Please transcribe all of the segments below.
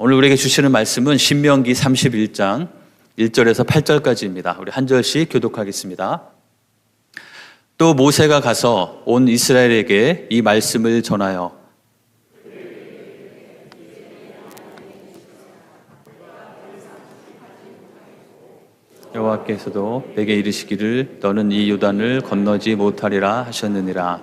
오늘 우리에게 주시는 말씀은 신명기 31장 1절에서 8절까지입니다. 우리 한 절씩 교독하겠습니다. 또 모세가 가서 온 이스라엘에게 이 말씀을 전하여 여호와께서도 내게 이르시기를 너는 이 요단을 건너지 못하리라 하셨느니라.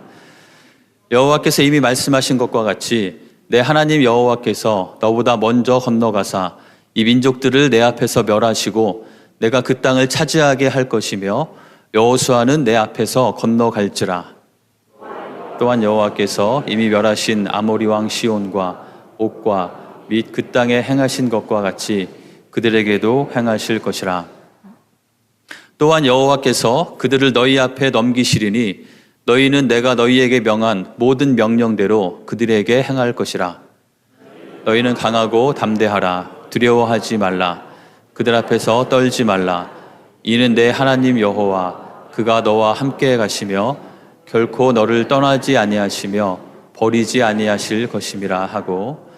여호와께서 이미 말씀하신 것과 같이 내 하나님 여호와께서 너보다 먼저 건너가사 이 민족들을 내 앞에서 멸하시고 내가 그 땅을 차지하게 할 것이며 여호수아는 내 앞에서 건너갈지라. 또한 여호와께서 이미 멸하신 아모리 왕 시온과 옥과 및 그 땅에 행하신 것과 같이 그들에게도 행하실 것이라. 또한 여호와께서 그들을 너희 앞에 넘기시리니 너희는 내가 너희에게 명한 모든 명령대로 그들에게 행할 것이라. 너희는 강하고 담대하라. 두려워하지 말라. 그들 앞에서 떨지 말라. 이는 내 하나님 여호와 그가 너와 함께 가시며 결코 너를 떠나지 아니하시며 버리지 아니하실 것임이라 하고,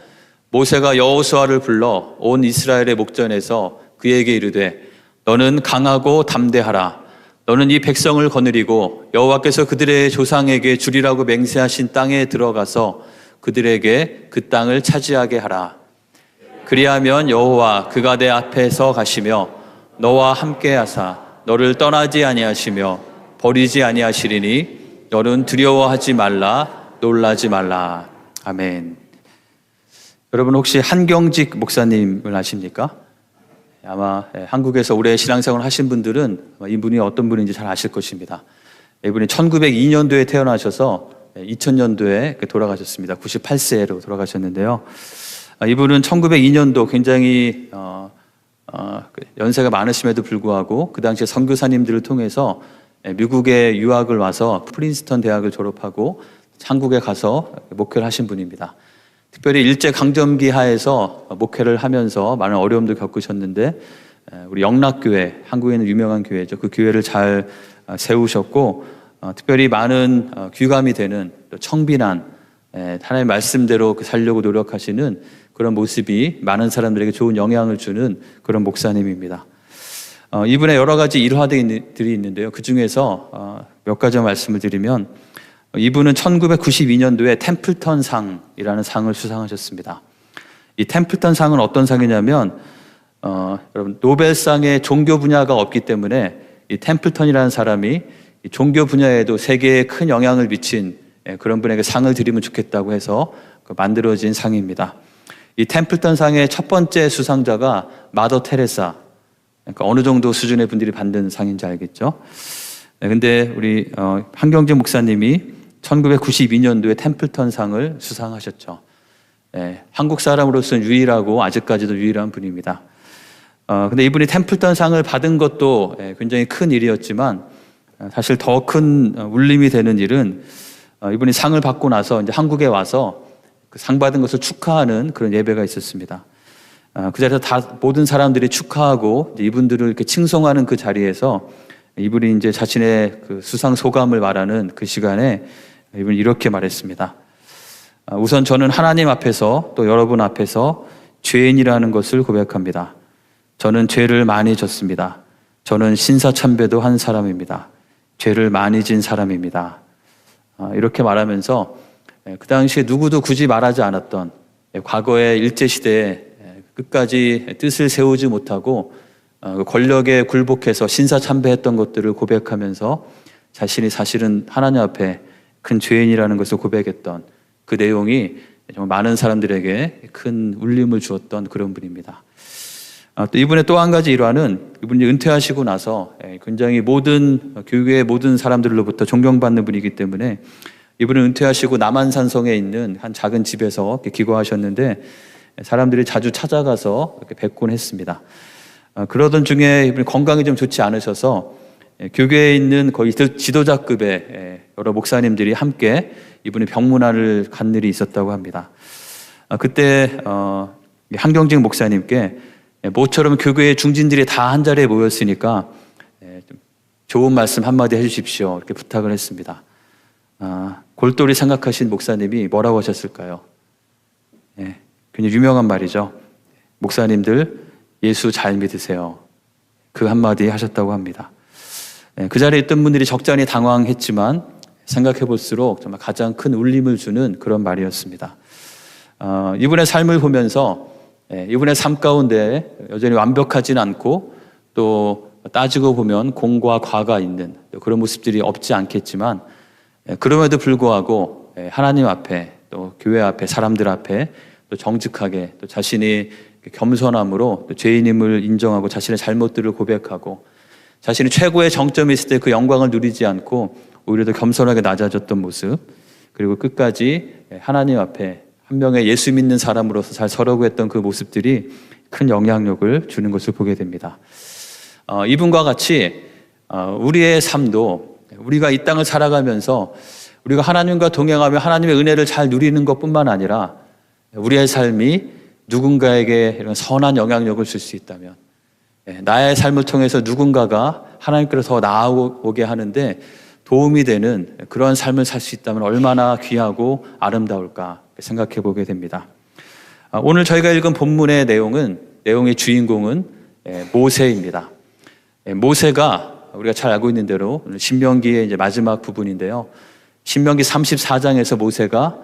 모세가 여호수아를 불러 온 이스라엘의 목전에서 그에게 이르되 너는 강하고 담대하라. 너는 이 백성을 거느리고 여호와께서 그들의 조상에게 주리라고 맹세하신 땅에 들어가서 그들에게 그 땅을 차지하게 하라. 그리하면 여호와 그가 내 앞에서 가시며 너와 함께 하사 너를 떠나지 아니하시며 버리지 아니하시리니 너는 두려워하지 말라. 놀라지 말라. 아멘. 여러분 혹시 한경직 목사님을 아십니까? 아마 한국에서 오래 신앙생활을 하신 분들은 이분이 어떤 분인지 잘 아실 것입니다. 이분이 1902년도에 태어나셔서 2000년도에 돌아가셨습니다. 98세로 돌아가셨는데요. 이분은 1902년도 굉장히 연세가 많으심에도 불구하고 그 당시에 선교사님들을 통해서 미국에 유학을 와서 프린스턴 대학을 졸업하고 한국에 가서 목회를 하신 분입니다. 특별히 일제강점기 하에서 목회를 하면서 많은 어려움도 겪으셨는데 우리 영락교회, 한국에 있는 유명한 교회죠. 그 교회를 잘 세우셨고 특별히 많은 귀감이 되는 청빈한 하나님의 말씀대로 살려고 노력하시는 그런 모습이 많은 사람들에게 좋은 영향을 주는 그런 목사님입니다. 이분의 여러 가지 일화들이 있는데요. 그 중에서 몇 가지 말씀을 드리면, 이분은 1992년도에 템플턴 상이라는 상을 수상하셨습니다. 이 템플턴 상은 어떤 상이냐면, 여러분 노벨상의 종교 분야가 없기 때문에 이 템플턴이라는 사람이 이 종교 분야에도 세계에 큰 영향을 미친 그런 분에게 상을 드리면 좋겠다고 해서 만들어진 상입니다. 이 템플턴 상의 첫 번째 수상자가 마더 테레사, 그러니까 어느 정도 수준의 분들이 받는 상인지 알겠죠? 근데 우리 한경재 목사님이 1992년도에 템플턴 상을 수상하셨죠. 한국 사람으로서는 유일하고 아직까지도 유일한 분입니다. 근데 이분이 템플턴 상을 받은 것도 굉장히 큰 일이었지만 사실 더 큰 울림이 되는 일은 이분이 상을 받고 나서 이제 한국에 와서 그 상 받은 것을 축하하는 그런 예배가 있었습니다. 그 자리에서 다 모든 사람들이 축하하고 이분들을 이렇게 칭송하는 그 자리에서 이분이 이제 자신의 그 수상 소감을 말하는 그 시간에 이분이 이렇게 말했습니다. 우선 저는 하나님 앞에서 또 여러분 앞에서 죄인이라는 것을 고백합니다. 저는 죄를 많이 졌습니다. 저는 신사참배도 한 사람입니다. 죄를 많이 진 사람입니다. 이렇게 말하면서 그 당시에 누구도 굳이 말하지 않았던 과거의 일제시대에 끝까지 뜻을 세우지 못하고 권력에 굴복해서 신사참배했던 것들을 고백하면서 자신이 사실은 하나님 앞에 큰 죄인이라는 것을 고백했던 그 내용이 정말 많은 사람들에게 큰 울림을 주었던 그런 분입니다. 또 이분의 또 한 가지 일화는, 이분이 은퇴하시고 나서 굉장히 모든 교회의 모든 사람들로부터 존경받는 분이기 때문에 이분은 은퇴하시고 남한산성에 있는 한 작은 집에서 기거하셨는데 사람들이 자주 찾아가서 이렇게 뵙곤 했습니다. 그러던 중에 이분이 건강이 좀 좋지 않으셔서 교계에 있는 거의 지도자급의 여러 목사님들이 함께 이분의 병문안을 간 일이 있었다고 합니다. 그때 한경직 목사님께 모처럼 교계의 중진들이 다 한 자리에 모였으니까 좋은 말씀 한마디 해주십시오, 이렇게 부탁을 했습니다. 골똘히 생각하신 목사님이 뭐라고 하셨을까요? 굉장히 유명한 말이죠. 목사님들 예수 잘 믿으세요. 그 한마디 하셨다고 합니다. 그 자리에 있던 분들이 적잖이 당황했지만 생각해 볼수록 정말 가장 큰 울림을 주는 그런 말이었습니다. 이분의 삶을 보면서 이분의 삶 가운데 여전히 완벽하진 않고 또 따지고 보면 공과 과가 있는 그런 모습들이 없지 않겠지만 그럼에도 불구하고 하나님 앞에 또 교회 앞에 사람들 앞에 또 정직하게 또 자신이 겸손함으로 또 죄인임을 인정하고 자신의 잘못들을 고백하고 자신이 최고의 정점에 있을 때 그 영광을 누리지 않고 오히려 더 겸손하게 낮아졌던 모습, 그리고 끝까지 하나님 앞에 한 명의 예수 믿는 사람으로서 잘 서려고 했던 그 모습들이 큰 영향력을 주는 것을 보게 됩니다. 이분과 같이 우리의 삶도 우리가 이 땅을 살아가면서 우리가 하나님과 동행하며 하나님의 은혜를 잘 누리는 것뿐만 아니라 우리의 삶이 누군가에게 이런 선한 영향력을 줄 수 있다면, 나의 삶을 통해서 누군가가 하나님께로 더 나아오게 하는데 도움이 되는 그런 삶을 살 수 있다면 얼마나 귀하고 아름다울까 생각해 보게 됩니다. 오늘 저희가 읽은 본문의 내용의 주인공은 모세입니다. 모세가 우리가 잘 알고 있는 대로 신명기의 이제 마지막 부분인데요. 신명기 34장에서 모세가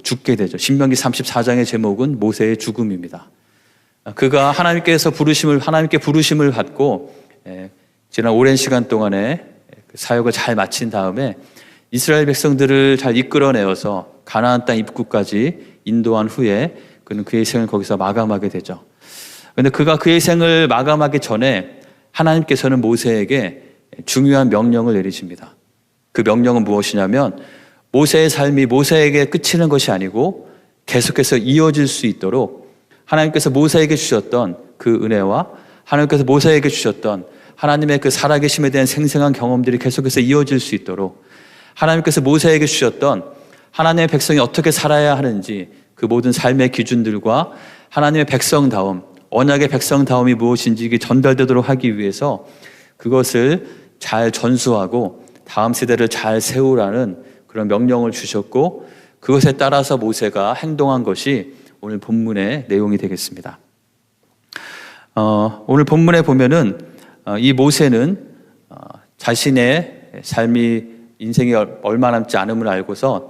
죽게 되죠. 신명기 34장의 제목은 모세의 죽음입니다. 그가 하나님께 부르심을 받고 지난 오랜 시간 동안에 사역을 잘 마친 다음에 이스라엘 백성들을 잘 이끌어내어서 가나안 땅 입구까지 인도한 후에 그는 그의 생을 거기서 마감하게 되죠. 그런데 그가 그의 생을 마감하기 전에 하나님께서는 모세에게 중요한 명령을 내리십니다. 그 명령은 무엇이냐면 모세의 삶이 모세에게 끝이는 것이 아니고 계속해서 이어질 수 있도록 하나님께서 모세에게 주셨던 그 은혜와 하나님께서 모세에게 주셨던 하나님의 그 살아계심에 대한 생생한 경험들이 계속해서 이어질 수 있도록 하나님께서 모세에게 주셨던 하나님의 백성이 어떻게 살아야 하는지 그 모든 삶의 기준들과 하나님의 백성다움, 언약의 백성다움이 무엇인지 전달되도록 하기 위해서 그것을 잘 전수하고 다음 세대를 잘 세우라는 그런 명령을 주셨고, 그것에 따라서 모세가 행동한 것이 오늘 본문의 내용이 되겠습니다. 오늘 본문에 보면은 이 모세는 자신의 삶이 인생이 얼마 남지 않음을 알고서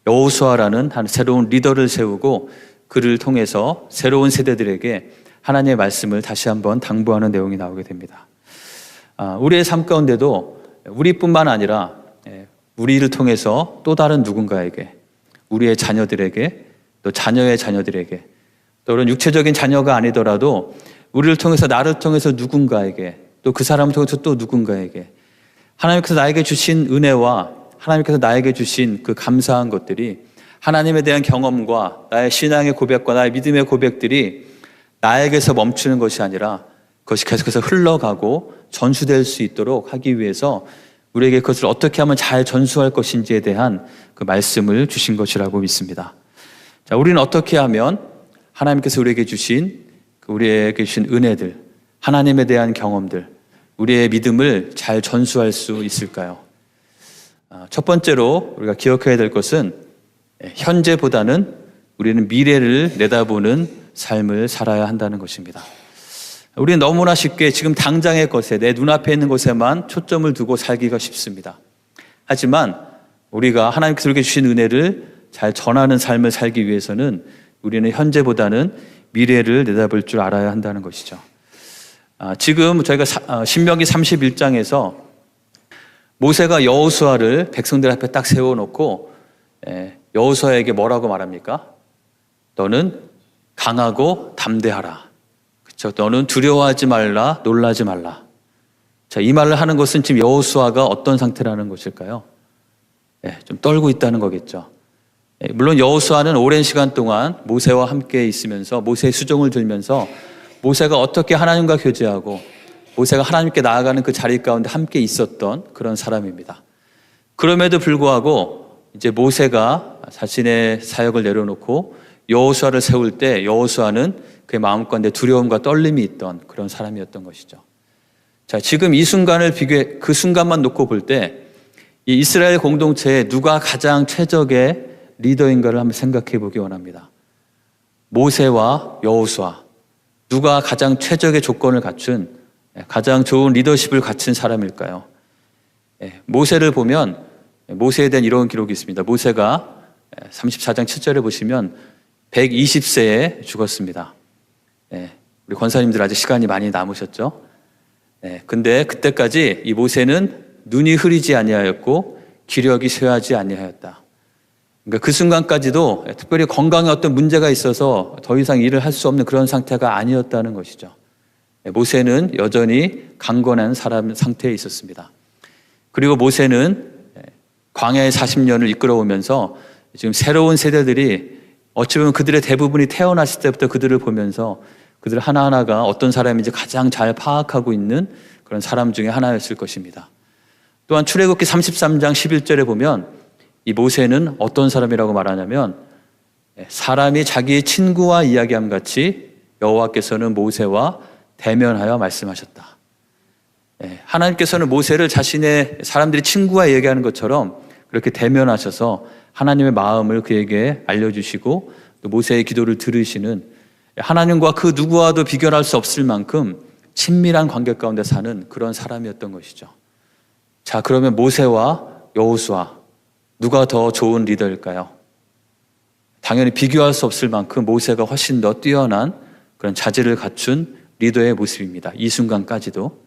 여호수아라는 한 새로운 리더를 세우고 그를 통해서 새로운 세대들에게 하나님의 말씀을 다시 한번 당부하는 내용이 나오게 됩니다. 우리의 삶 가운데도 우리뿐만 아니라 우리를 통해서 또 다른 누군가에게, 우리의 자녀들에게, 또 자녀의 자녀들에게, 또는 육체적인 자녀가 아니더라도 우리를 통해서, 나를 통해서 누군가에게, 또 그 사람을 통해서 또 누군가에게 하나님께서 나에게 주신 은혜와 하나님께서 나에게 주신 그 감사한 것들이, 하나님에 대한 경험과 나의 신앙의 고백과 나의 믿음의 고백들이 나에게서 멈추는 것이 아니라 그것이 계속해서 흘러가고 전수될 수 있도록 하기 위해서 우리에게 그것을 어떻게 하면 잘 전수할 것인지에 대한 그 말씀을 주신 것이라고 믿습니다. 자, 우리는 어떻게 하면 하나님께서 우리에게 주신 은혜들, 하나님에 대한 경험들, 우리의 믿음을 잘 전수할 수 있을까요? 첫 번째로 우리가 기억해야 될 것은 현재보다는 우리는 미래를 내다보는 삶을 살아야 한다는 것입니다. 우리는 너무나 쉽게 지금 당장의 것에, 내 눈앞에 있는 것에만 초점을 두고 살기가 쉽습니다. 하지만 우리가 하나님께서 우리에게 주신 은혜를 잘 전하는 삶을 살기 위해서는 우리는 현재보다는 미래를 내다볼 줄 알아야 한다는 것이죠. 지금 저희가 신명기 31장에서 모세가 여호수아를 백성들 앞에 딱 세워놓고 여호수아에게 뭐라고 말합니까? 너는 강하고 담대하라. 그렇죠? 너는 두려워하지 말라, 놀라지 말라. 자, 이 말을 하는 것은 지금 여호수아가 어떤 상태라는 것일까요? 좀 떨고 있다는 거겠죠. 물론 여호수아는 오랜 시간 동안 모세와 함께 있으면서 모세의 수종을 들면서 모세가 어떻게 하나님과 교제하고 모세가 하나님께 나아가는 그 자리 가운데 함께 있었던 그런 사람입니다. 그럼에도 불구하고 이제 모세가 자신의 사역을 내려놓고 여호수아를 세울 때 여호수아는 그의 마음 가운데 두려움과 떨림이 있던 그런 사람이었던 것이죠. 자, 지금 이 순간을 그 순간만 놓고 볼 때 이 이스라엘 공동체에 누가 가장 최적의 리더인가를 한번 생각해 보기 원합니다. 모세와 여호수아, 누가 가장 최적의 조건을 갖춘 가장 좋은 리더십을 갖춘 사람일까요? 모세를 보면 모세에 대한 이런 기록이 있습니다. 모세가 34장 7절에 보시면 120세에 죽었습니다. 우리 권사님들 아직 시간이 많이 남으셨죠? 근데 그때까지 이 모세는 눈이 흐리지 아니하였고 기력이 쇠하지 아니하였다. 그러니까 그 순간까지도 특별히 건강에 어떤 문제가 있어서 더 이상 일을 할 수 없는 그런 상태가 아니었다는 것이죠. 모세는 여전히 강건한 사람 상태에 있었습니다. 그리고 모세는 광야의 40년을 이끌어오면서 지금 새로운 세대들이 어찌 보면 그들의 대부분이 태어났을 때부터 그들을 보면서 그들 하나하나가 어떤 사람인지 가장 잘 파악하고 있는 그런 사람 중에 하나였을 것입니다. 또한 출애굽기 33장 11절에 보면 이 모세는 어떤 사람이라고 말하냐면 사람이 자기의 친구와 이야기함 같이 여호와께서는 모세와 대면하여 말씀하셨다. 하나님께서는 모세를 자신의 사람들이 친구와 얘기하는 것처럼 그렇게 대면하셔서 하나님의 마음을 그에게 알려주시고 또 모세의 기도를 들으시는 하나님과 그 누구와도 비교할 수 없을 만큼 친밀한 관계 가운데 사는 그런 사람이었던 것이죠. 자, 그러면 모세와 여호수아 누가 더 좋은 리더일까요? 당연히 비교할 수 없을 만큼 모세가 훨씬 더 뛰어난 그런 자질을 갖춘 리더의 모습입니다. 이 순간까지도.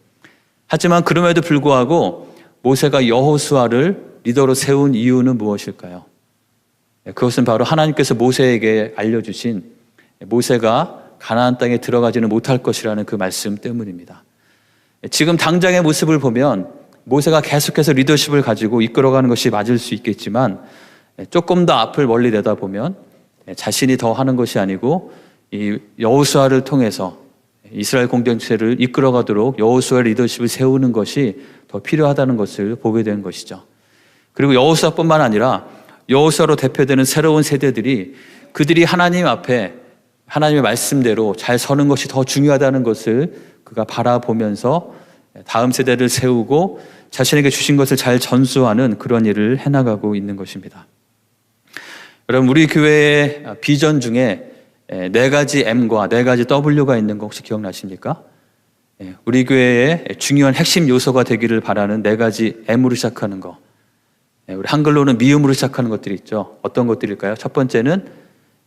하지만 그럼에도 불구하고 모세가 여호수아를 리더로 세운 이유는 무엇일까요? 그것은 바로 하나님께서 모세에게 알려주신 모세가 가나안 땅에 들어가지는 못할 것이라는 그 말씀 때문입니다. 지금 당장의 모습을 보면 모세가 계속해서 리더십을 가지고 이끌어가는 것이 맞을 수 있겠지만 조금 더 앞을 멀리 내다보면 자신이 더 하는 것이 아니고 이 여호수아를 통해서 이스라엘 공동체를 이끌어가도록 여호수아의 리더십을 세우는 것이 더 필요하다는 것을 보게 된 것이죠. 그리고 여호수아뿐만 아니라 여호수아로 대표되는 새로운 세대들이 그들이 하나님 앞에 하나님의 말씀대로 잘 서는 것이 더 중요하다는 것을 그가 바라보면서 다음 세대를 세우고 자신에게 주신 것을 잘 전수하는 그런 일을 해나가고 있는 것입니다. 여러분, 우리 교회의 비전 중에 4가지 M과 4가지 W가 있는 거 혹시 기억나십니까? 우리 교회의 중요한 핵심 요소가 되기를 바라는 4가지 M으로 시작하는 거. 우리 한글로는 미음으로 시작하는 것들이 있죠. 어떤 것들일까요? 첫 번째는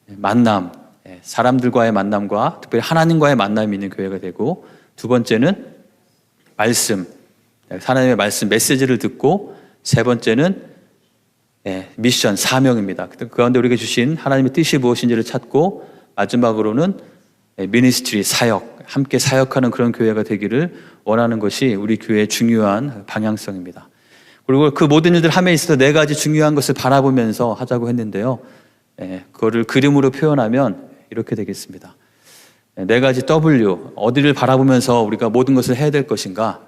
만남, 사람들과의 만남과 특별히 하나님과의 만남이 있는 교회가 되고, 두 번째는 말씀, 하나님의 말씀, 메시지를 듣고, 세 번째는 미션, 사명입니다. 그 가운데 우리에게 주신 하나님의 뜻이 무엇인지를 찾고, 마지막으로는 미니스트리, 사역, 함께 사역하는 그런 교회가 되기를 원하는 것이 우리 교회의 중요한 방향성입니다. 그리고 그 모든 일들 함에 있어서 4가지 중요한 것을 바라보면서 하자고 했는데요. 그거를 그림으로 표현하면 이렇게 되겠습니다. 4가지 W, 어디를 바라보면서 우리가 모든 것을 해야 될 것인가?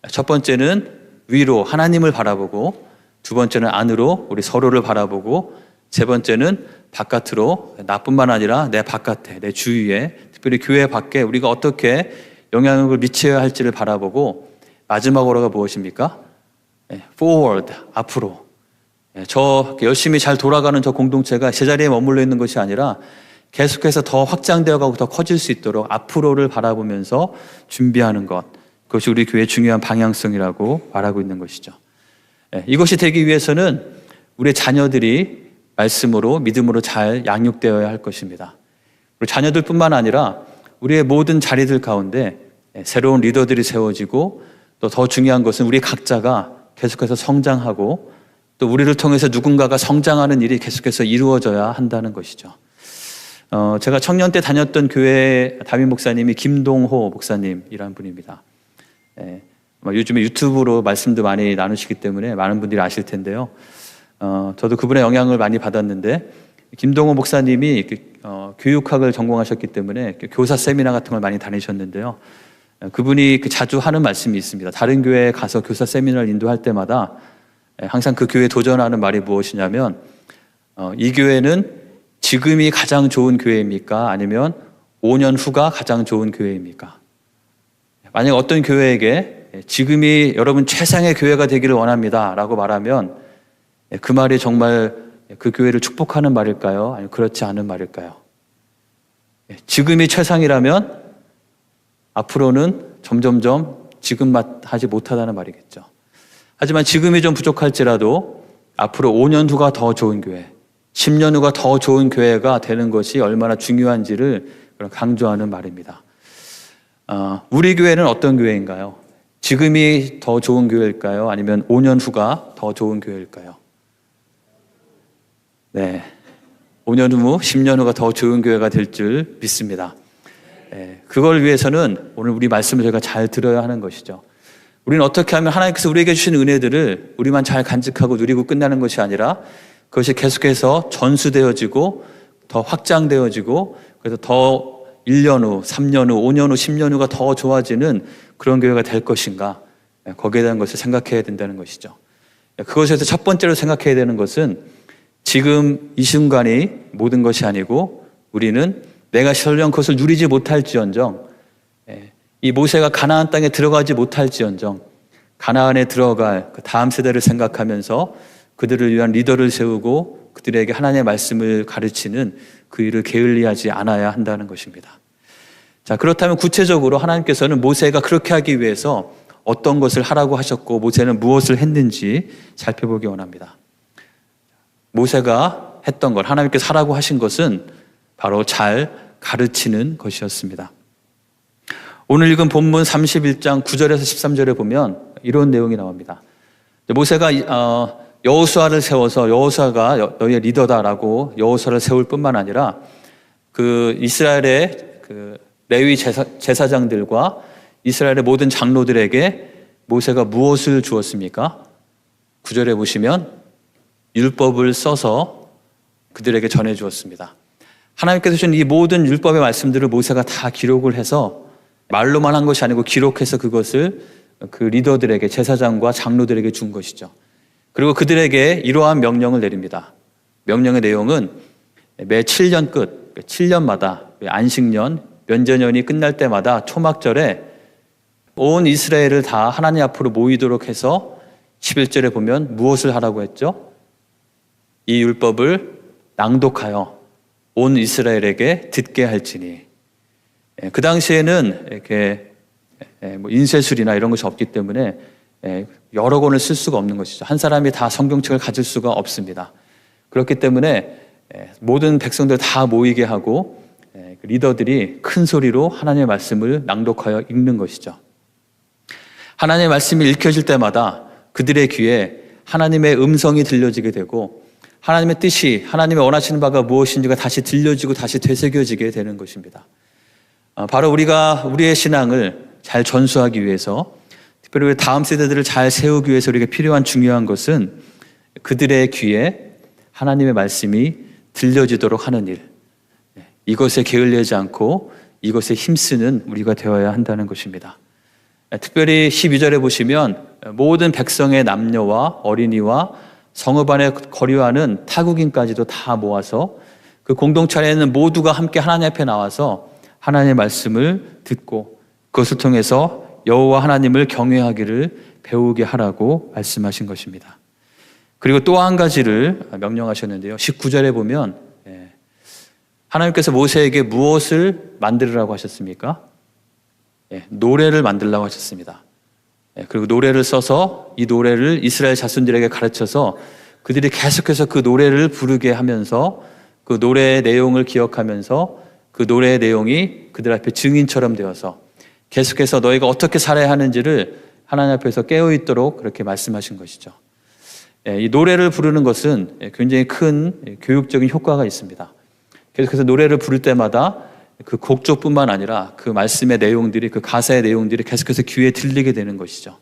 첫 번째는 위로 하나님을 바라보고, 두 번째는 안으로 우리 서로를 바라보고, 세 번째는 바깥으로 나뿐만 아니라 내 바깥에, 내 주위에, 특별히 교회 밖에 우리가 어떻게 영향력을 미쳐야 할지를 바라보고, 마지막으로가 무엇입니까? forward, 앞으로. 저 열심히 잘 돌아가는 저 공동체가 제자리에 머물러 있는 것이 아니라 계속해서 더 확장되어 가고 더 커질 수 있도록 앞으로를 바라보면서 준비하는 것, 그것이 우리 교회의 중요한 방향성이라고 말하고 있는 것이죠. 이것이 되기 위해서는 우리 자녀들이 말씀으로, 믿음으로 잘 양육되어야 할 것입니다. 그리고 자녀들뿐만 아니라 우리의 모든 자리들 가운데 새로운 리더들이 세워지고, 또 더 중요한 것은 우리 각자가 계속해서 성장하고, 또 우리를 통해서 누군가가 성장하는 일이 계속해서 이루어져야 한다는 것이죠. 제가 청년 때 다녔던 교회 담임 목사님이 김동호 목사님이라는 분입니다. 요즘에 유튜브로 말씀도 많이 나누시기 때문에 많은 분들이 아실 텐데요. 저도 그분의 영향을 많이 받았는데, 김동호 목사님이 교육학을 전공하셨기 때문에 교사 세미나 같은 걸 많이 다니셨는데요. 그분이 자주 하는 말씀이 있습니다. 다른 교회에 가서 교사 세미나를 인도할 때마다 항상 그 교회에 도전하는 말이 무엇이냐면, 이 교회는 지금이 가장 좋은 교회입니까? 아니면 5년 후가 가장 좋은 교회입니까? 만약 어떤 교회에게 지금이 여러분 최상의 교회가 되기를 원합니다 라고 말하면 그 말이 정말 그 교회를 축복하는 말일까요? 아니면 그렇지 않은 말일까요? 지금이 최상이라면 앞으로는 점점점 지금 맛 하지 못하다는 말이겠죠. 하지만 지금이 좀 부족할지라도 앞으로 5년 후가 더 좋은 교회, 10년 후가 더 좋은 교회가 되는 것이 얼마나 중요한지를 강조하는 말입니다. 우리 교회는 어떤 교회인가요? 지금이 더 좋은 교회일까요? 아니면 5년 후가 더 좋은 교회일까요? 네, 5년 후, 10년 후가 더 좋은 교회가 될 줄 믿습니다. 그걸 위해서는 오늘 우리 말씀을 저희가 잘 들어야 하는 것이죠. 우리는 어떻게 하면 하나님께서 우리에게 주신 은혜들을 우리만 잘 간직하고 누리고 끝나는 것이 아니라 그것이 계속해서 전수되어지고 더 확장되어지고 그래서 더 1년 후, 3년 후, 5년 후, 10년 후가 더 좋아지는 그런 교회가 될 것인가, 거기에 대한 것을 생각해야 된다는 것이죠. 그것에서 첫 번째로 생각해야 되는 것은 지금 이 순간이 모든 것이 아니고 우리는 내가 설령 그것을 누리지 못할지언정, 이 모세가 가나안 땅에 들어가지 못할지언정 가나안에 들어갈 그 다음 세대를 생각하면서 그들을 위한 리더를 세우고 그들에게 하나님의 말씀을 가르치는 그 일을 게을리하지 않아야 한다는 것입니다. 자, 그렇다면 구체적으로 하나님께서는 모세가 그렇게 하기 위해서 어떤 것을 하라고 하셨고 모세는 무엇을 했는지 살펴보기 원합니다. 모세가 했던 것, 하나님께서 하라고 하신 것은 바로 잘 가르치는 것이었습니다. 오늘 읽은 본문 31장 9절에서 13절에 보면 이런 내용이 나옵니다. 모세가 여호수아를 세워서 여호수아가 너희의 리더다라고 여호수아를 세울 뿐만 아니라 그 이스라엘의 그 레위 제사장들과 이스라엘의 모든 장로들에게 모세가 무엇을 주었습니까? 9절에 보시면 율법을 써서 그들에게 전해 주었습니다. 하나님께서 주신 이 모든 율법의 말씀들을 모세가 다 기록을 해서 말로만 한 것이 아니고 기록해서 그것을 그 리더들에게, 제사장과 장로들에게 준 것이죠. 그리고 그들에게 이러한 명령을 내립니다. 명령의 내용은 매 7년 끝, 7년마다 안식년, 면제년이 끝날 때마다 초막절에 온 이스라엘을 다 하나님 앞으로 모이도록 해서 11절에 보면 무엇을 하라고 했죠? 이 율법을 낭독하여 온 이스라엘에게 듣게 할지니. 그 당시에는 이렇게 인쇄술이나 이런 것이 없기 때문에 여러 권을 쓸 수가 없는 것이죠. 한 사람이 다 성경책을 가질 수가 없습니다. 그렇기 때문에 모든 백성들 다 모이게 하고 리더들이 큰 소리로 하나님의 말씀을 낭독하여 읽는 것이죠. 하나님의 말씀이 읽혀질 때마다 그들의 귀에 하나님의 음성이 들려지게 되고 하나님의 뜻이, 하나님의 원하시는 바가 무엇인지가 다시 들려지고 다시 되새겨지게 되는 것입니다. 바로 우리가 우리의 신앙을 잘 전수하기 위해서, 특별히 우리 다음 세대들을 잘 세우기 위해서 우리에게 필요한 중요한 것은 그들의 귀에 하나님의 말씀이 들려지도록 하는 일, 이것에 게을리하지 않고 이것에 힘쓰는 우리가 되어야 한다는 것입니다. 특별히 12절에 보시면 모든 백성의 남녀와 어린이와 성읍 안에 거류하는 타국인까지도 다 모아서 그 공동체 안에 있는 모두가 함께 하나님 앞에 나와서 하나님의 말씀을 듣고 그것을 통해서 여호와 하나님을 경외하기를 배우게 하라고 말씀하신 것입니다. 그리고 또 한 가지를 명령하셨는데요. 19절에 보면 하나님께서 모세에게 무엇을 만들으라고 하셨습니까? 노래를 만들라고 하셨습니다. 그리고 노래를 써서 이 노래를 이스라엘 자손들에게 가르쳐서 그들이 계속해서 그 노래를 부르게 하면서 그 노래의 내용을 기억하면서 그 노래의 내용이 그들 앞에 증인처럼 되어서 계속해서 너희가 어떻게 살아야 하는지를 하나님 앞에서 깨어있도록 그렇게 말씀하신 것이죠. 이 노래를 부르는 것은 굉장히 큰 교육적인 효과가 있습니다. 계속해서 노래를 부를 때마다 그 곡조뿐만 아니라 그 말씀의 내용들이, 그 가사의 내용들이 계속해서 귀에 들리게 되는 것이죠.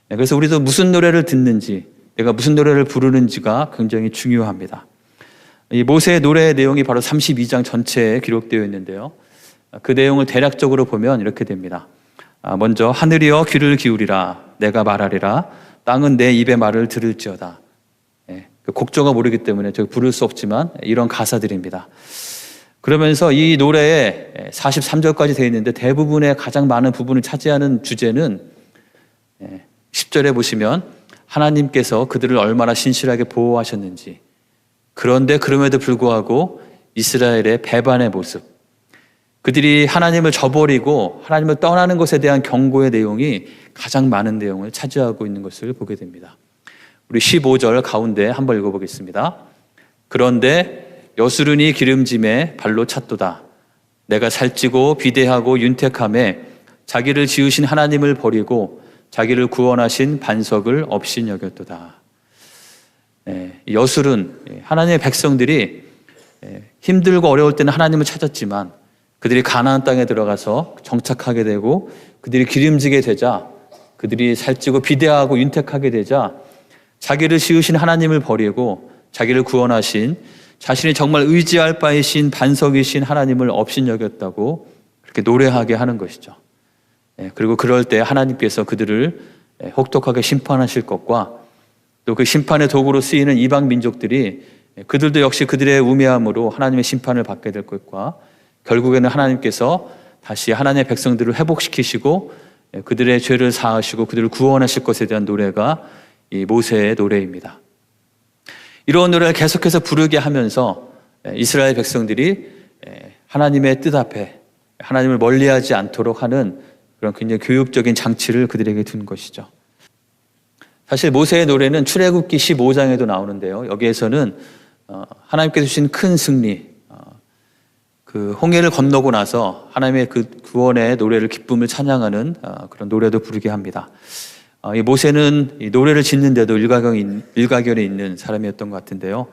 그래서 우리도 무슨 노래를 듣는지, 내가 무슨 노래를 부르는지가 굉장히 중요합니다. 이 모세의 노래의 내용이 바로 32장 전체에 기록되어 있는데요. 그 내용을 대략적으로 보면 이렇게 됩니다. 먼저 하늘이여 귀를 기울이라, 내가 말하리라, 땅은 내 입의 말을 들을지어다. 곡조가 모르기 때문에 저기 부를 수 없지만 이런 가사들입니다. 그러면서 이 노래에 43절까지 되어 있는데 대부분의 가장 많은 부분을 차지하는 주제는 10절에 보시면 하나님께서 그들을 얼마나 신실하게 보호하셨는지, 그런데 그럼에도 불구하고 이스라엘의 배반의 모습, 그들이 하나님을 저버리고 하나님을 떠나는 것에 대한 경고의 내용이 가장 많은 내용을 차지하고 있는 것을 보게 됩니다. 우리 15절 가운데 한번 읽어보겠습니다. 그런데 여수르니 기름짐에 발로 찼도다. 내가 살찌고 비대하고 윤택함에 자기를 지으신 하나님을 버리고 자기를 구원하신 반석을 없인 여겼도다. 여술은 하나님의 백성들이 힘들고 어려울 때는 하나님을 찾았지만 그들이 가나안 땅에 들어가서 정착하게 되고 그들이 기름지게 되자, 그들이 살찌고 비대하고 윤택하게 되자 자기를 지으신 하나님을 버리고 자기를 구원하신, 자신이 정말 의지할 바이신 반석이신 하나님을 없인 여겼다고 그렇게 노래하게 하는 것이죠. 그리고 그럴 때 하나님께서 그들을 혹독하게 심판하실 것과 또 그 심판의 도구로 쓰이는 이방 민족들이 그들도 역시 그들의 우매함으로 하나님의 심판을 받게 될 것과 결국에는 하나님께서 다시 하나님의 백성들을 회복시키시고 그들의 죄를 사하시고 그들을 구원하실 것에 대한 노래가 이 모세의 노래입니다. 이런 노래를 계속해서 부르게 하면서 이스라엘 백성들이 하나님의 뜻 앞에 하나님을 멀리하지 않도록 하는 그런 굉장히 교육적인 장치를 그들에게 둔 것이죠. 사실 모세의 노래는 출애굽기 15장에도 나오는데요. 여기에서는 하나님께서 주신 큰 승리, 그 홍해를 건너고 나서 하나님의 그 구원의 노래를, 기쁨을 찬양하는 그런 노래도 부르게 합니다. 이 모세는 이 노래를 짓는데도 일가견이 있는 사람이었던 것 같은데요.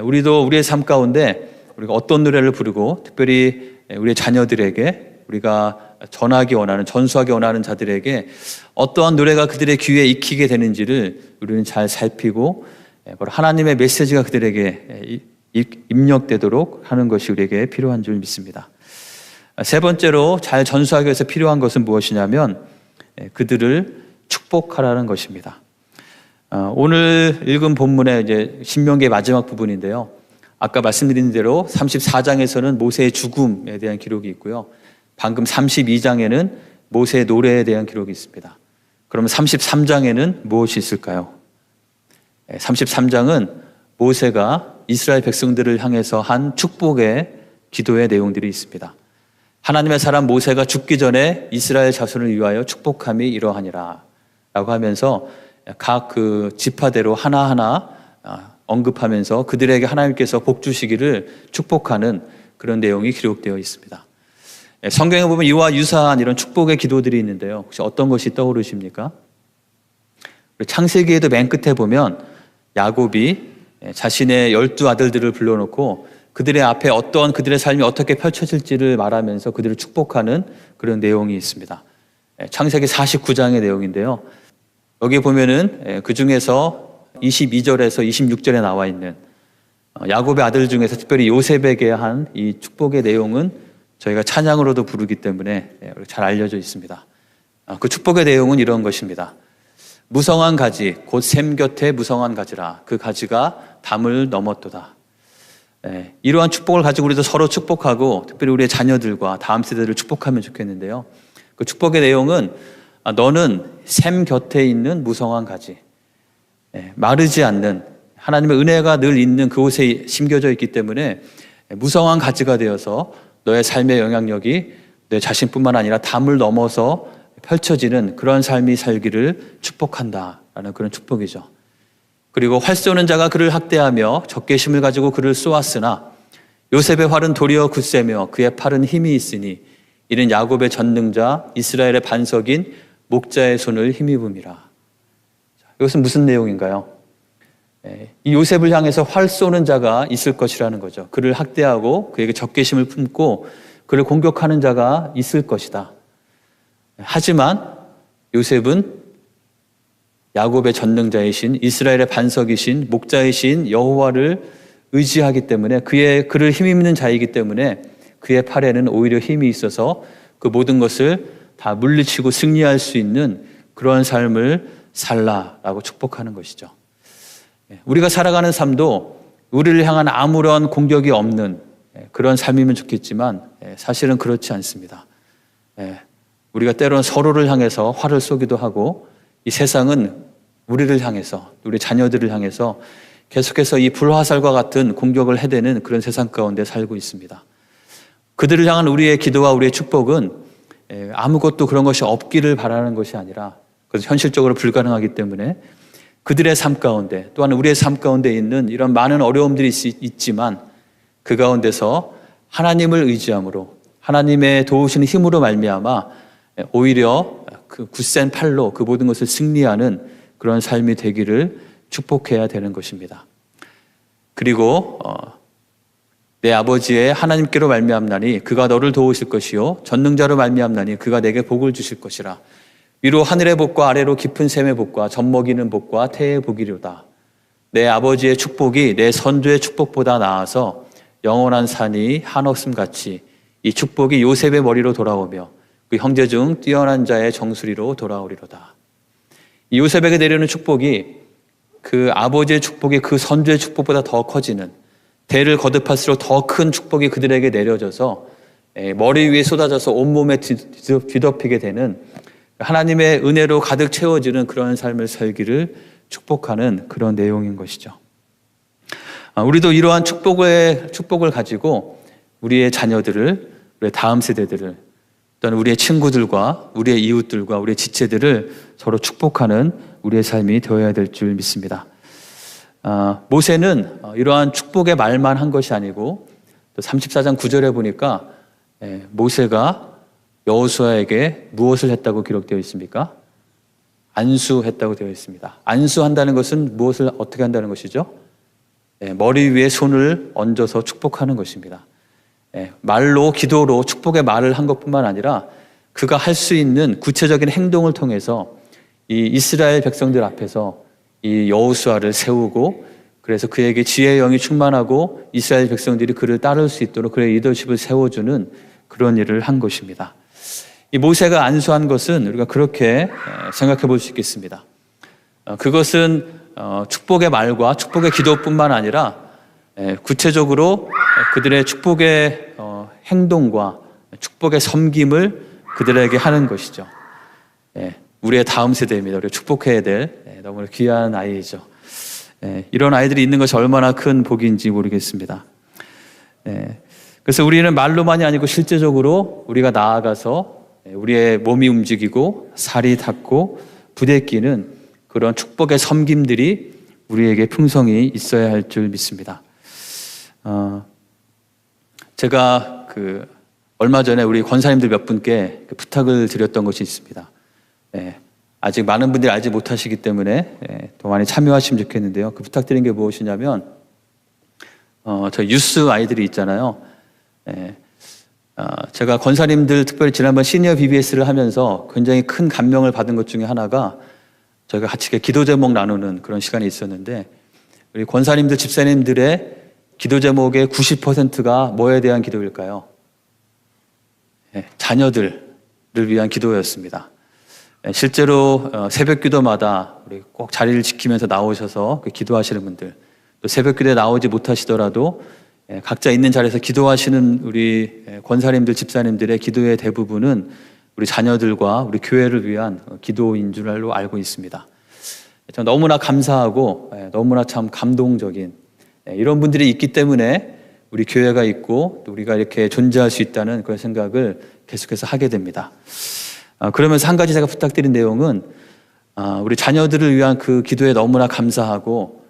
우리도 우리의 삶 가운데 우리가 어떤 노래를 부르고 특별히 우리의 자녀들에게, 우리가 전하기 원하는, 전수하기 원하는 자들에게 어떠한 노래가 그들의 귀에 익히게 되는지를 우리는 잘 살피고 하나님의 메시지가 그들에게 입력되도록 하는 것이 우리에게 필요한 줄 믿습니다. 세 번째로 잘 전수하기 위해서 필요한 것은 무엇이냐면 그들을 축복하라는 것입니다. 오늘 읽은 본문의 이제 신명기의 마지막 부분인데요. 아까 말씀드린 대로 34장에서는 모세의 죽음에 대한 기록이 있고요. 방금 32장에는 모세의 노래에 대한 기록이 있습니다. 그러면 33장에는 무엇이 있을까요? 33장은 모세가 이스라엘 백성들을 향해서 한 축복의 기도의 내용들이 있습니다. 하나님의 사람 모세가 죽기 전에 이스라엘 자손을 위하여 축복함이 이러하니라 라고 하면서 각 그 지파대로 하나하나 언급하면서 그들에게 하나님께서 복 주시기를 축복하는 그런 내용이 기록되어 있습니다. 성경에 보면 이와 유사한 이런 축복의 기도들이 있는데요. 혹시 어떤 것이 떠오르십니까? 창세기에도 맨 끝에 보면 야곱이 자신의 12아들들을 불러놓고 그들의 앞에 어떤 그들의 삶이 어떻게 펼쳐질지를 말하면서 그들을 축복하는 그런 내용이 있습니다. 창세기 49장의 내용인데요. 여기 보면은 그 중에서 22절에서 26절에 나와 있는 야곱의 아들 중에서 특별히 요셉에게 한 이 축복의 내용은 저희가 찬양으로도 부르기 때문에 잘 알려져 있습니다. 그 축복의 내용은 이런 것입니다. 무성한 가지, 곧 샘 곁에 무성한 가지라. 그 가지가 담을 넘었도다. 이러한 축복을 가지고 우리도 서로 축복하고 특별히 우리의 자녀들과 다음 세대를 축복하면 좋겠는데요. 그 축복의 내용은 너는 샘 곁에 있는 무성한 가지, 마르지 않는 하나님의 은혜가 늘 있는 그곳에 심겨져 있기 때문에 무성한 가지가 되어서 너의 삶의 영향력이 내 자신뿐만 아니라 담을 넘어서 펼쳐지는 그런 삶이 살기를 축복한다라는 그런 축복이죠. 그리고 활 쏘는 자가 그를 학대하며 적개심을 가지고 그를 쏘았으나 요셉의 활은 도리어 굳세며 그의 팔은 힘이 있으니 이는 야곱의 전능자 이스라엘의 반석인 목자의 손을 힘입음이라. 이것은 무슨 내용인가요? 이 요셉을 향해서 활 쏘는 자가 있을 것이라는 거죠. 그를 학대하고 그에게 적개심을 품고 그를 공격하는 자가 있을 것이다. 하지만 요셉은 야곱의 전능자이신 이스라엘의 반석이신 목자이신 여호와를 의지하기 때문에 그를 힘입는 자이기 때문에 그의 팔에는 오히려 힘이 있어서 그 모든 것을 다 물리치고 승리할 수 있는 그런 삶을 살라라고 축복하는 것이죠. 우리가 살아가는 삶도 우리를 향한 아무런 공격이 없는 그런 삶이면 좋겠지만 사실은 그렇지 않습니다. 우리가 때로는 서로를 향해서 화를 쏘기도 하고 이 세상은 우리를 향해서, 우리 자녀들을 향해서 계속해서 이 불화살과 같은 공격을 해대는 그런 세상 가운데 살고 있습니다. 그들을 향한 우리의 기도와 우리의 축복은 아무것도 그런 것이 없기를 바라는 것이 아니라, 그래서 현실적으로 불가능하기 때문에 그들의 삶 가운데, 또한 우리의 삶 가운데 있는 이런 많은 어려움들이 있지만 그 가운데서 하나님을 의지함으로, 하나님의 도우시는 힘으로 말미암아 오히려 그 굳센 팔로 그 모든 것을 승리하는 그런 삶이 되기를 축복해야 되는 것입니다. 그리고 내 아버지의 하나님께로 말미암나니 그가 너를 도우실 것이요 전능자로 말미암나니 그가 내게 복을 주실 것이라. 위로 하늘의 복과 아래로 깊은 샘의 복과 젖먹이는 복과 태의 복이로다. 내 아버지의 축복이 내 선조의 축복보다 나아서 영원한 산이 한없음 같이 이 축복이 요셉의 머리로 돌아오며 그 형제 중 뛰어난 자의 정수리로 돌아오리로다. 이 요셉에게 내려오는 축복이 그 아버지의 축복이 그 선조의 축복보다 더 커지는, 대를 거듭할수록 더 큰 축복이 그들에게 내려져서 머리 위에 쏟아져서 온몸에 뒤덮이게 되는, 하나님의 은혜로 가득 채워지는 그런 삶을 살기를 축복하는 그런 내용인 것이죠. 우리도 이러한 축복을 가지고 우리의 자녀들을, 우리의 다음 세대들을, 또는 우리의 친구들과 우리의 이웃들과 우리의 지체들을 서로 축복하는 우리의 삶이 되어야 될 줄 믿습니다. 모세는 이러한 축복의 말만 한 것이 아니고, 또 34장 9절에 보니까 모세가 여호수아에게 무엇을 했다고 기록되어 있습니까? 안수했다고 되어 있습니다. 안수한다는 것은 무엇을 어떻게 한다는 것이죠? 머리 위에 손을 얹어서 축복하는 것입니다. 말로, 기도로 축복의 말을 한 것뿐만 아니라 그가 할 수 있는 구체적인 행동을 통해서 이 이스라엘 백성들 앞에서 이 여호수아를 세우고, 그래서 그에게 지혜의 영이 충만하고 이스라엘 백성들이 그를 따를 수 있도록 그의 리더십을 세워주는 그런 일을 한 것입니다. 이 모세가 안수한 것은 우리가 그렇게 생각해 볼 수 있겠습니다. 그것은 축복의 말과 축복의 기도뿐만 아니라 구체적으로 그들의 축복의 행동과 축복의 섬김을 그들에게 하는 것이죠. 우리의 다음 세대입니다. 우리가 축복해야 될 너무나 귀한 아이죠. 이런 아이들이 있는 것이 얼마나 큰 복인지 모르겠습니다. 그래서 우리는 말로만이 아니고 실제적으로 우리가 나아가서 우리의 몸이 움직이고 살이 닿고 부대끼는 그런 축복의 섬김들이 우리에게 풍성히 있어야 할 줄 믿습니다. 제가 얼마 전에 우리 권사님들 몇 분께 부탁을 드렸던 것이 있습니다. 아직 많은 분들이 알지 못하시기 때문에 더 많이 참여하시면 좋겠는데요. 그 부탁드린 게 무엇이냐면, 저희 유스 아이들이 있잖아요. 제가 권사님들, 특별히 지난번 시니어 BBS를 하면서 굉장히 큰 감명을 받은 것 중에 하나가, 저희가 같이 기도 제목 나누는 그런 시간이 있었는데, 우리 권사님들, 집사님들의 기도 제목의 90%가 뭐에 대한 기도일까요? 자녀들을 위한 기도였습니다. 실제로 새벽 기도마다 우리 꼭 자리를 지키면서 나오셔서 기도하시는 분들, 또 새벽 기도에 나오지 못하시더라도 각자 있는 자리에서 기도하시는 우리 권사님들, 집사님들의 기도의 대부분은 우리 자녀들과 우리 교회를 위한 기도인 줄로 알고 있습니다. 너무나 감사하고 너무나 참 감동적인 이런 분들이 있기 때문에 우리 교회가 있고 또 우리가 이렇게 존재할 수 있다는 그런 생각을 계속해서 하게 됩니다. 그러면서 한 가지 제가 부탁드린 내용은, 우리 자녀들을 위한 그 기도에 너무나 감사하고,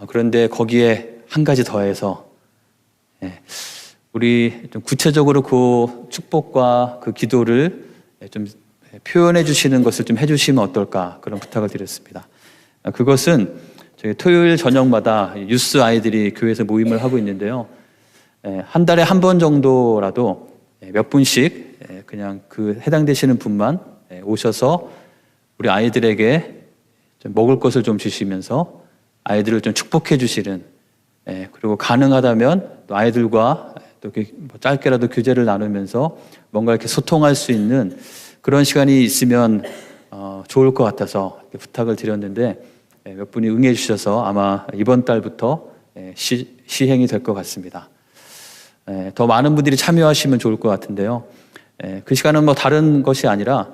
그런데 거기에 한 가지 더해서 우리 좀 구체적으로 그 축복과 그 기도를 좀 표현해 주시는 것을 좀 해주시면 어떨까, 그런 부탁을 드렸습니다. 그것은 저희 토요일 저녁마다 유스 아이들이 교회에서 모임을 하고 있는데요. 한 달에 한 번 정도라도 몇 분씩 그냥 그 해당되시는 분만 오셔서 우리 아이들에게 좀 먹을 것을 좀 주시면서 아이들을 좀 축복해 주시는, 그리고 가능하다면 또 아이들과 또 짧게라도 교제를 나누면서 뭔가 이렇게 소통할 수 있는 그런 시간이 있으면 좋을 것 같아서 부탁을 드렸는데, 몇 분이 응해 주셔서 아마 이번 달부터 시행이 될 것 같습니다. 더 많은 분들이 참여하시면 좋을 것 같은데요. 그 시간은 뭐 다른 것이 아니라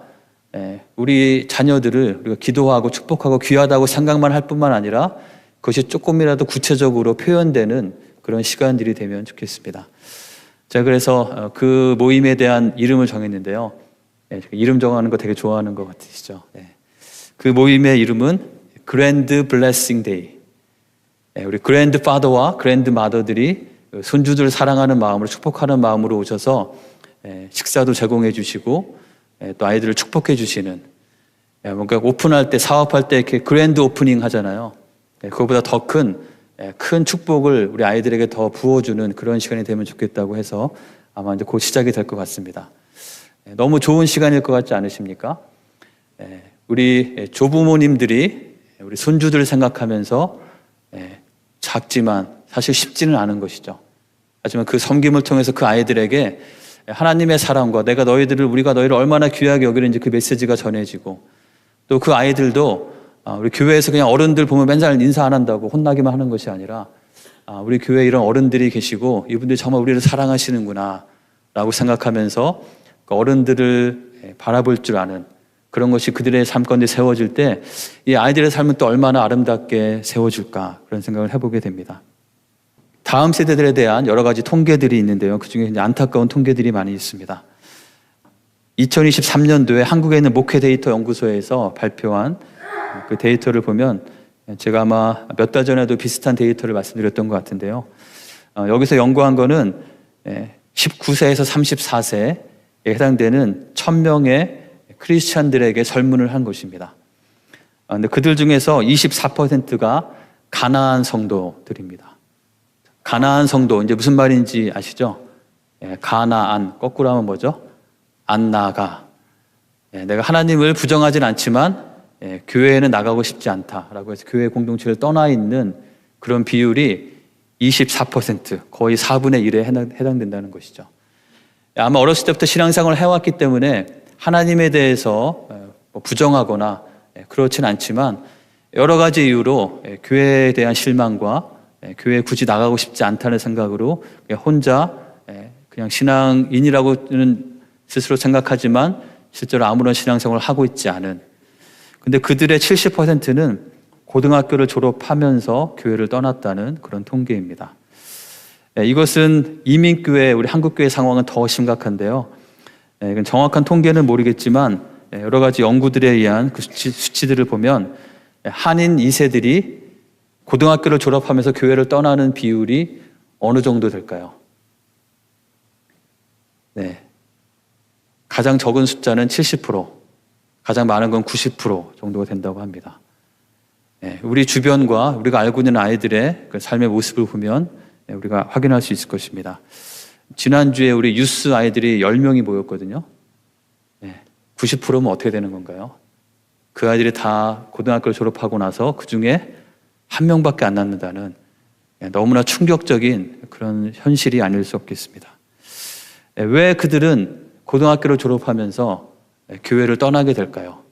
우리 자녀들을 우리가 기도하고 축복하고 귀하다고 생각만 할 뿐만 아니라 그것이 조금이라도 구체적으로 표현되는 그런 시간들이 되면 좋겠습니다. 제가 그래서 그 모임에 대한 이름을 정했는데요. 이름 정하는 거 되게 좋아하는 것 같으시죠? 그 모임의 이름은 그랜드 블레싱 데이. 우리 그랜드 파더와 그랜드 마더들이 손주들을 사랑하는 마음으로 축복하는 마음으로 오셔서 식사도 제공해 주시고 또 아이들을 축복해 주시는, 뭔가 오픈할 때, 사업할 때 이렇게 그랜드 오프닝 하잖아요. 그거보다 더 큰 축복을 우리 아이들에게 더 부어주는 그런 시간이 되면 좋겠다고 해서 아마 이제 곧 시작이 될 것 같습니다. 너무 좋은 시간일 것 같지 않으십니까? 우리 조부모님들이 우리 손주들을 생각하면서 작지만 사실 쉽지는 않은 것이죠. 하지만 그 섬김을 통해서 그 아이들에게 하나님의 사랑과 우리가 너희를 얼마나 귀하게 여기는지 그 메시지가 전해지고, 또 그 아이들도 우리 교회에서 그냥 어른들 보면 맨날 인사 안 한다고 혼나기만 하는 것이 아니라 우리 교회에 이런 어른들이 계시고 이분들이 정말 우리를 사랑하시는구나 라고 생각하면서 그 어른들을 바라볼 줄 아는 그런 것이 그들의 삶 가운데 세워질 때 이 아이들의 삶은 또 얼마나 아름답게 세워질까, 그런 생각을 해보게 됩니다. 다음 세대들에 대한 여러 가지 통계들이 있는데요. 그중에 안타까운 통계들이 많이 있습니다. 2023년도에 한국에 있는 목회 데이터 연구소에서 발표한 그 데이터를 보면, 제가 아마 몇 달 전에도 비슷한 데이터를 말씀드렸던 것 같은데요. 여기서 연구한 거는 19세에서 34세에 해당되는 1000명의 크리스찬들에게 설문을 한 것입니다. 근데 그들 중에서 24%가 가나안 성도들입니다. 가나안 성도, 이제 무슨 말인지 아시죠? 가나안, 거꾸로 하면 뭐죠? 안 나가. 내가 하나님을 부정하진 않지만 교회에는 나가고 싶지 않다라고 해서 교회 공동체를 떠나 있는 그런 비율이 24%, 거의 4분의 1에 해당된다는 것이죠. 아마 어렸을 때부터 신앙생활을 해왔기 때문에 하나님에 대해서 부정하거나 그렇진 않지만 여러 가지 이유로 교회에 대한 실망과 교회에 굳이 나가고 싶지 않다는 생각으로 혼자 그냥 신앙인이라고는 스스로 생각하지만 실제로 아무런 신앙생활을 하고 있지 않은, 근데 그들의 70%는 고등학교를 졸업하면서 교회를 떠났다는 그런 통계입니다. 이것은 이민교회, 우리 한국교회 상황은 더 심각한데요. 이건 정확한 통계는 모르겠지만 여러 가지 연구들에 의한 그 수치들을 보면 한인 2세들이 고등학교를 졸업하면서 교회를 떠나는 비율이 어느 정도 될까요? 가장 적은 숫자는 70%, 가장 많은 건 90% 정도가 된다고 합니다. 우리 주변과 우리가 알고 있는 아이들의 그 삶의 모습을 보면 우리가 확인할 수 있을 것입니다. 지난주에 우리 유스 아이들이 10명이 모였거든요. 90%면 어떻게 되는 건가요? 그 아이들이 다 고등학교를 졸업하고 나서 그 중에 한 명밖에 안 남는다는 너무나 충격적인 그런 현실이 아닐 수 없겠습니다. 왜 그들은 고등학교를 졸업하면서 교회를 떠나게 될까요?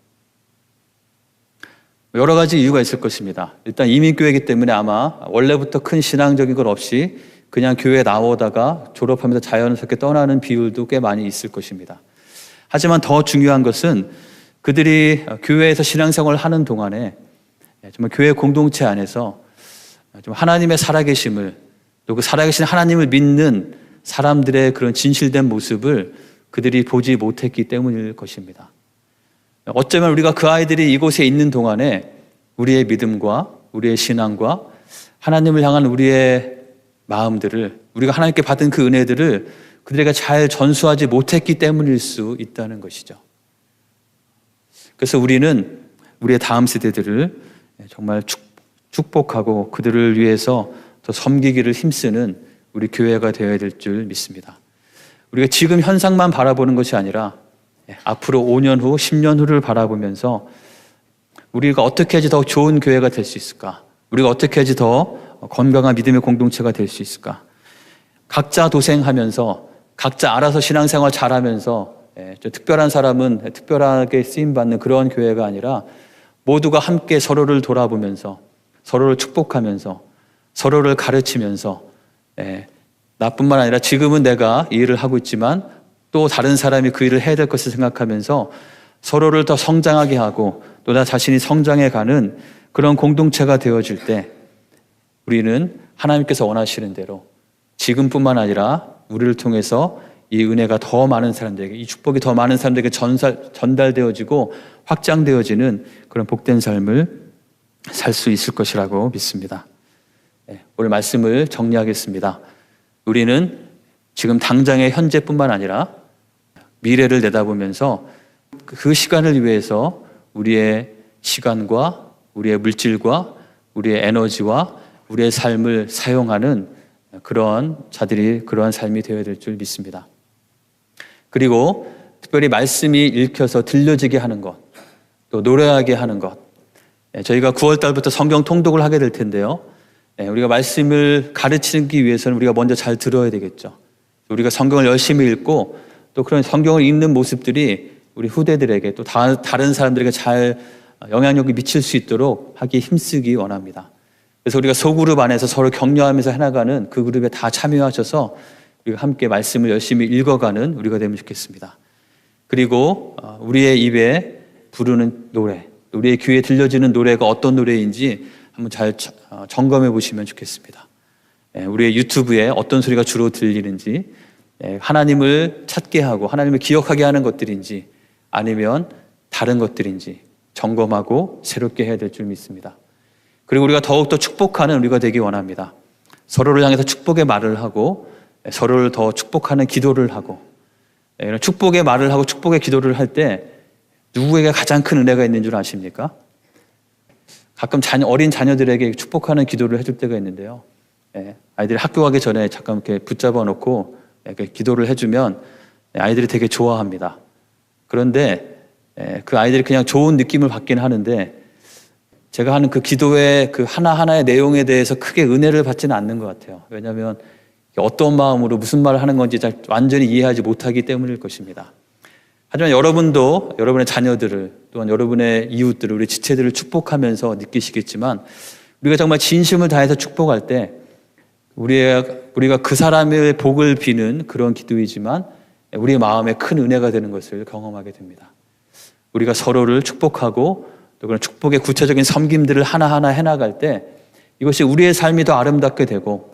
여러 가지 이유가 있을 것입니다. 일단 이민교회이기 때문에 아마 원래부터 큰 신앙적인 것 없이 그냥 교회에 나오다가 졸업하면서 자연스럽게 떠나는 비율도 꽤 많이 있을 것입니다. 하지만 더 중요한 것은 그들이 교회에서 신앙생활을 하는 동안에 정말 교회 공동체 안에서 좀 하나님의 살아계심을, 또 그 살아계신 하나님을 믿는 사람들의 그런 진실된 모습을 그들이 보지 못했기 때문일 것입니다. 어쩌면 우리가 그 아이들이 이곳에 있는 동안에 우리의 믿음과 우리의 신앙과 하나님을 향한 우리의 마음들을, 우리가 하나님께 받은 그 은혜들을 그들에게 잘 전수하지 못했기 때문일 수 있다는 것이죠. 그래서 우리는 우리의 다음 세대들을 정말 축복하고 그들을 위해서 더 섬기기를 힘쓰는 우리 교회가 되어야 될 줄 믿습니다. 우리가 지금 현상만 바라보는 것이 아니라 앞으로 5년 후, 10년 후를 바라보면서 우리가 어떻게 해야지 더 좋은 교회가 될 수 있을까? 우리가 어떻게 해야지 더 건강한 믿음의 공동체가 될 수 있을까? 각자 도생하면서, 각자 알아서 신앙생활 잘하면서 특별한 사람은 특별하게 쓰임받는 그런 교회가 아니라 모두가 함께 서로를 돌아보면서, 서로를 축복하면서, 서로를 가르치면서, 나뿐만 아니라 지금은 내가 이 일을 하고 있지만 또 다른 사람이 그 일을 해야 될 것을 생각하면서 서로를 더 성장하게 하고 또 나 자신이 성장해가는 그런 공동체가 되어질 때 우리는 하나님께서 원하시는 대로 지금뿐만 아니라 우리를 통해서 이 은혜가 더 많은 사람들에게, 이 축복이 더 많은 사람들에게 전달되어지고 확장되어지는 그런 복된 삶을 살 수 있을 것이라고 믿습니다. 오늘 말씀을 정리하겠습니다. 우리는 지금 당장의 현재뿐만 아니라 미래를 내다보면서 그 시간을 위해서 우리의 시간과 우리의 물질과 우리의 에너지와 우리의 삶을 사용하는 그러한 자들이, 그러한 삶이 되어야 될 줄 믿습니다. 그리고 특별히 말씀이 읽혀서 들려지게 하는 것, 또 노래하게 하는 것. 저희가 9월 달부터 성경 통독을 하게 될 텐데요. 우리가 말씀을 가르치기 위해서는 우리가 먼저 잘 들어야 되겠죠. 우리가 성경을 열심히 읽고 또 그런 성경을 읽는 모습들이 우리 후대들에게 또 다른 사람들에게 잘 영향력이 미칠 수 있도록 하기 힘쓰기 원합니다. 그래서 우리가 소그룹 안에서 서로 격려하면서 해나가는 그 그룹에 다 참여하셔서 우리가 함께 말씀을 열심히 읽어가는 우리가 되면 좋겠습니다. 그리고 우리의 입에 부르는 노래, 우리의 귀에 들려지는 노래가 어떤 노래인지 한번 잘 점검해 보시면 좋겠습니다. 우리의 유튜브에 어떤 소리가 주로 들리는지, 하나님을 찾게 하고 하나님을 기억하게 하는 것들인지 아니면 다른 것들인지 점검하고 새롭게 해야 될 줄 믿습니다. 그리고 우리가 더욱더 축복하는 우리가 되기 원합니다. 서로를 향해서 축복의 말을 하고 서로를 더 축복하는 기도를 하고, 이런 축복의 말을 하고 축복의 기도를 할 때 누구에게 가장 큰 은혜가 있는 줄 아십니까? 가끔 어린 자녀들에게 축복하는 기도를 해줄 때가 있는데요. 아이들이 학교 가기 전에 잠깐 이렇게 붙잡아 놓고 이렇게 기도를 해주면 아이들이 되게 좋아합니다. 그런데 그 아이들이 그냥 좋은 느낌을 받긴 하는데 제가 하는 그 기도의 그 하나하나의 내용에 대해서 크게 은혜를 받지는 않는 것 같아요. 왜냐하면 어떤 마음으로 무슨 말을 하는 건지 잘 완전히 이해하지 못하기 때문일 것입니다. 하지만 여러분도 여러분의 자녀들을, 또한 여러분의 이웃들을, 우리 지체들을 축복하면서 느끼시겠지만 우리가 정말 진심을 다해서 축복할 때 우리가 그 사람의 복을 비는 그런 기도이지만 우리의 마음에 큰 은혜가 되는 것을 경험하게 됩니다. 우리가 서로를 축복하고 또 그런 축복의 구체적인 섬김들을 하나하나 해나갈 때 이것이 우리의 삶이 더 아름답게 되고,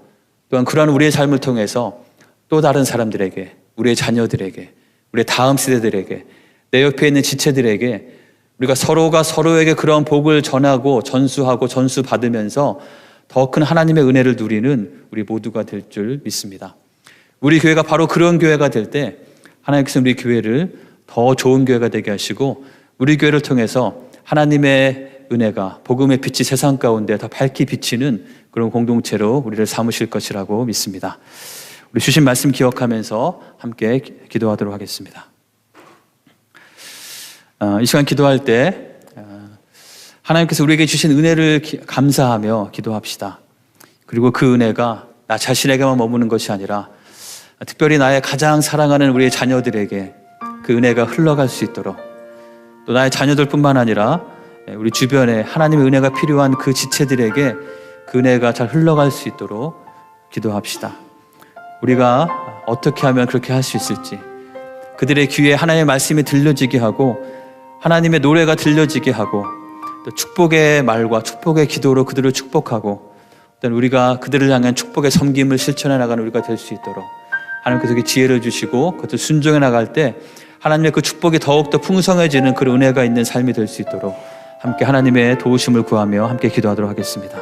또한 그러한 우리의 삶을 통해서 또 다른 사람들에게, 우리의 자녀들에게, 우리의 다음 세대들에게, 내 옆에 있는 지체들에게 우리가 서로가 서로에게 그런 복을 전하고 전수하고 전수받으면서 더 큰 하나님의 은혜를 누리는 우리 모두가 될 줄 믿습니다. 우리 교회가 바로 그런 교회가 될 때 하나님께서 우리 교회를 더 좋은 교회가 되게 하시고 우리 교회를 통해서 하나님의 은혜가, 복음의 빛이 세상 가운데 더 밝히 비치는 그런 공동체로 우리를 삼으실 것이라고 믿습니다. 우리 주신 말씀 기억하면서 함께 기도하도록 하겠습니다. 이 시간 기도할 때 하나님께서 우리에게 주신 은혜를 감사하며 기도합시다. 그리고 그 은혜가 나 자신에게만 머무는 것이 아니라 특별히 나의 가장 사랑하는 우리의 자녀들에게 그 은혜가 흘러갈 수 있도록, 또 나의 자녀들뿐만 아니라 우리 주변에 하나님의 은혜가 필요한 그 지체들에게 그 은혜가 잘 흘러갈 수 있도록 기도합시다. 우리가 어떻게 하면 그렇게 할 수 있을지, 그들의 귀에 하나님의 말씀이 들려지게 하고 하나님의 노래가 들려지게 하고 또 축복의 말과 축복의 기도로 그들을 축복하고 또 우리가 그들을 향한 축복의 섬김을 실천해 나가는 우리가 될 수 있도록 하나님께서 지혜를 주시고 그것을 순종해 나갈 때 하나님의 그 축복이 더욱더 풍성해지는 그런 은혜가 있는 삶이 될 수 있도록 함께 하나님의 도우심을 구하며 함께 기도하도록 하겠습니다.